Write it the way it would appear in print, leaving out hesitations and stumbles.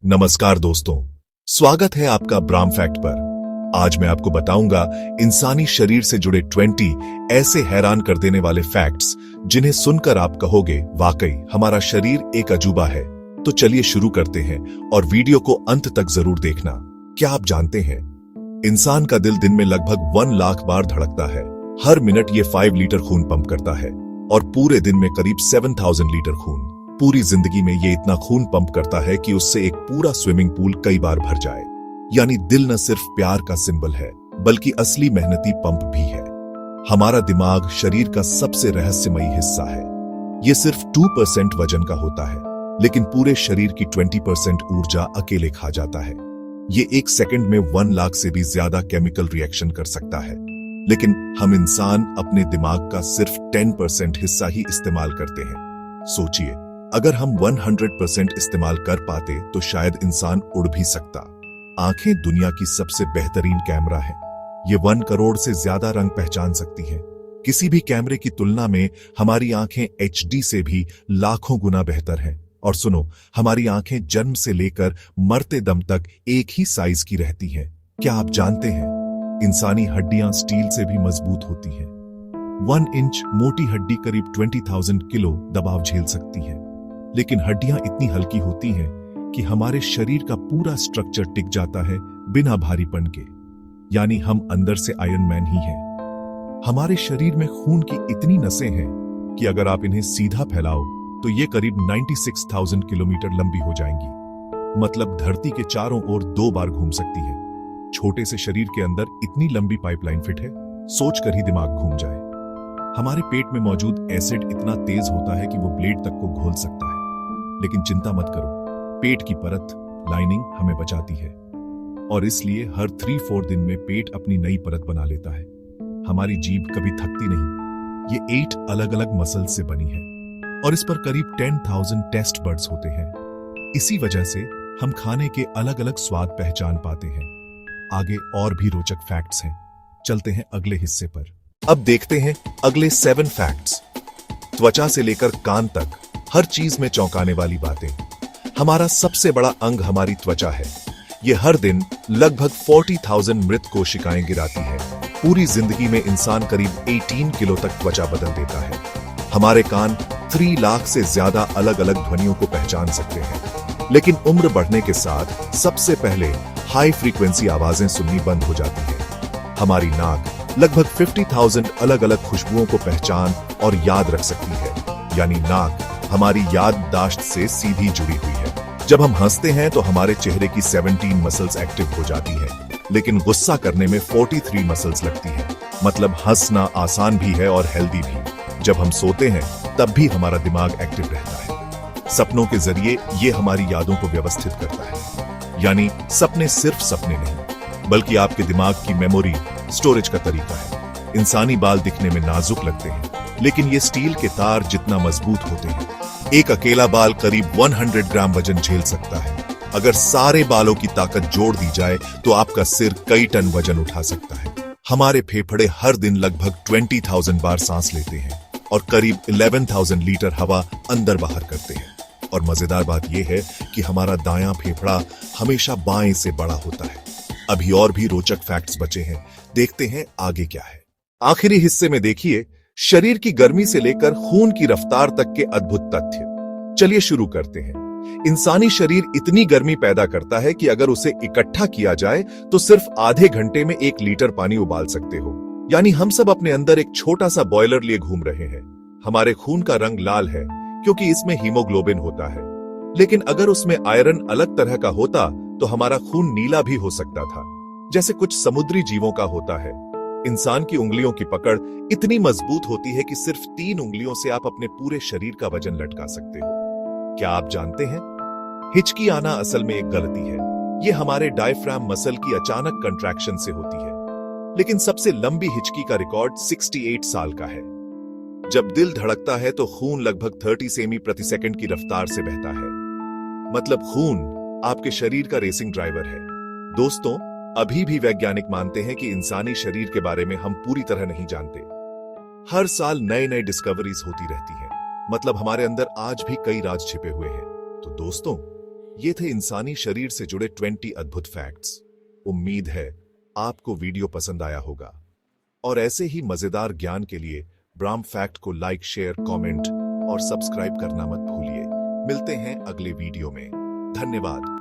नमस्कार दोस्तों, स्वागत है आपका ब्राम फैक्ट पर। आज मैं आपको बताऊंगा इंसानी शरीर से जुड़े 20 ऐसे हैरान कर देने वाले फैक्ट्स जिन्हें सुनकर आप कहोगे वाकई हमारा शरीर एक अजूबा है। तो चलिए शुरू करते हैं और वीडियो को अंत तक जरूर देखना। क्या आप जानते हैं इंसान का दिल दिन में लगभग 1 लाख बार धड़कता है। हर मिनट ये 5 लीटर खून पंप करता है और पूरे दिन में करीब 7000 लीटर खून। पूरी जिंदगी में ये इतना खून पंप करता है कि उससे एक पूरा स्विमिंग पूल कई बार भर जाए। यानी दिल न सिर्फ प्यार का सिंबल है बल्कि असली मेहनती पंप भी है। हमारा दिमाग शरीर का सबसे रहस्यमयी हिस्सा है। ये सिर्फ 2% वजन का होता है लेकिन पूरे शरीर की 20% ऊर्जा अकेले खा जाता है। ये 1 सेकंड में 1 लाख से भी ज्यादा केमिकल रिएक्शन कर सकता है। लेकिन हम इंसान अपने दिमाग का सिर्फ 10% हिस्सा ही इस्तेमाल करते हैं। सोचिए, अगर हम 100% इस्तेमाल कर पाते तो शायद इंसान उड़ भी सकता। आंखें दुनिया की सबसे बेहतरीन कैमरा है। ये 1 करोड़ से ज्यादा रंग पहचान सकती हैं। किसी भी कैमरे की तुलना में हमारी आंखें HD से भी लाखों गुना बेहतर हैं। और सुनो, हमारी आंखें जन्म से लेकर मरते दम तक एक ही साइज की रहती हैं। क्या आप जानते हैं इंसानी हड्डियां स्टील से भी मजबूत होती हैं। 1 इंच मोटी हड्डी करीब 20,000 किलो दबाव झेल सकती है। लेकिन हड्डियां इतनी हल्की होती हैं कि हमारे शरीर का पूरा स्ट्रक्चर टिक जाता है बिना भारीपन के। यानी हम अंदर से आयरन मैन ही हैं। हमारे शरीर में खून की इतनी नसें हैं कि अगर आप इन्हें सीधा फैलाओ तो ये करीब 96,000 किलोमीटर लंबी हो जाएंगी। मतलब धरती के चारों ओर 2 बार घूम सकती है। छोटे से शरीर के अंदर इतनी लंबी पाइपलाइन फिट है, सोचकर ही दिमाग घूम जाए। हमारे पेट में मौजूद एसिड इतना तेज होता है कि वो ब्लेड तक को घोल सकता है। लेकिन चिंता मत करो, पेट की परत लाइनिंग हमें बचाती है और इसलिए हर 3-4 दिन में पेट अपनी नई परत बना लेता है। हमारी जीभ कभी थकती नहीं। ये 8 अलग अलग मसल्स से बनी है और इस पर करीब 10,000 टेस्ट बड्स होते हैं। इसी वजह से हम खाने के अलग अलग स्वाद पहचान पाते हैं। आगे और भी रोचक फैक्ट्स हैं। चलते हैं अगले हिस्से पर। अब देखते हैं अगले 7 फैक्ट्स। त्वचा से लेकर कान तक हर चीज में चौंकाने वाली बातें। हमारा सबसे बड़ा अंग हमारी त्वचा है। ये हर दिन लगभग 40,000 मृत कोशिकाएं गिराती है। पूरी जिंदगी में इंसान करीब 18 किलो तक त्वचा बदल देता है। हमारे कान 3 लाख से ज्यादा अलग अलग ध्वनियों को पहचान सकते हैं। लेकिन उम्र बढ़ने के साथ सबसे पहले हाई फ्रीक्वेंसी आवाजें सुननी बंद हो जाती है। हमारी नाक लगभग 50,000 अलग अलग खुशबुओं को पहचान और याद रख सकती है। यानी नाक हमारी याददाश्त से सीधी जुड़ी हुई है। जब हम हंसते हैं तो हमारे चेहरे की 17 मसल्स एक्टिव हो जाती है, लेकिन गुस्सा करने में 43 मसल्स लगती है। मतलब हंसना आसान भी है और हेल्दी भी। जब हम सोते हैं तब भी हमारा दिमाग एक्टिव रहता है। सपनों के जरिए ये हमारी यादों को व्यवस्थित करता है। यानी सपने सिर्फ सपने नहीं बल्कि आपके दिमाग की मेमोरी स्टोरेज का तरीका है। इंसानी बाल दिखने में नाजुक लगते हैं लेकिन ये स्टील के तार जितना मजबूत होते हैं। एक अकेला बाल करीब 100 ग्राम वजन झेल सकता है। अगर सारे बालों की ताकत जोड़ दी जाए तो आपका सिर कई टन वजन उठा सकता है। हमारे फेफड़े हर दिन लगभग 20,000 बार सांस लेते हैं और करीब 11,000 लीटर हवा अंदर बाहर करते हैं। और मजेदार बात यह है कि हमारा दायां फेफड़ा हमेशा बाएं से बड़ा होता है। अभी और भी रोचक फैक्ट्स बचे हैं, देखते हैं आगे क्या है। आखिरी हिस्से में देखिए शरीर की गर्मी से लेकर खून की रफ्तार तक के अद्भुत तथ्य। चलिए शुरू करते हैं। इंसानी शरीर इतनी गर्मी पैदा करता है कि अगर उसे इकट्ठा किया जाए तो सिर्फ आधे घंटे में 1 लीटर पानी उबाल सकते हो। यानी हम सब अपने अंदर एक छोटा सा बॉयलर लिए घूम रहे हैं। हमारे खून का रंग लाल है क्योंकि इसमें हीमोग्लोबिन होता है। लेकिन अगर उसमें आयरन अलग तरह का होता तो हमारा खून नीला भी हो सकता था, जैसे कुछ समुद्री जीवों का होता है। इंसान की उंगलियों की पकड़ इतनी मजबूत होती है कि सिर्फ 3 उंगलियों से आप अपने पूरे शरीर का वजन लटका सकते हो। क्या आप जानते हैं हिचकी आना असल में एक गलती है। यह हमारे डायफ्राम मसल की अचानक कंट्रैक्शन से होती है। लेकिन सबसे लंबी हिचकी का रिकॉर्ड 68 साल का है। जब दिल धड़कता है तो खून लगभग 30 सेमी प्रति सेकंड की रफ्तार से बहता है। मतलब खून आपके शरीर का रेसिंग ड्राइवर है। दोस्तों, अभी भी वैज्ञानिक मानते हैं कि इंसानी शरीर के बारे में हम पूरी तरह नहीं जानते। हर साल नए नए डिस्कवरीज होती रहती हैं। मतलब हमारे अंदर आज भी कई राज छिपे हुए हैं। तो दोस्तों, ये थे इंसानी शरीर से जुड़े 20 अद्भुत फैक्ट्स। उम्मीद है आपको वीडियो पसंद आया होगा और ऐसे ही मजेदार ज्ञान के लिए ब्राह्म फैक्ट को लाइक, शेयर, कमेंट और सब्सक्राइब करना मत भूलिए। मिलते हैं अगले वीडियो में। धन्यवाद।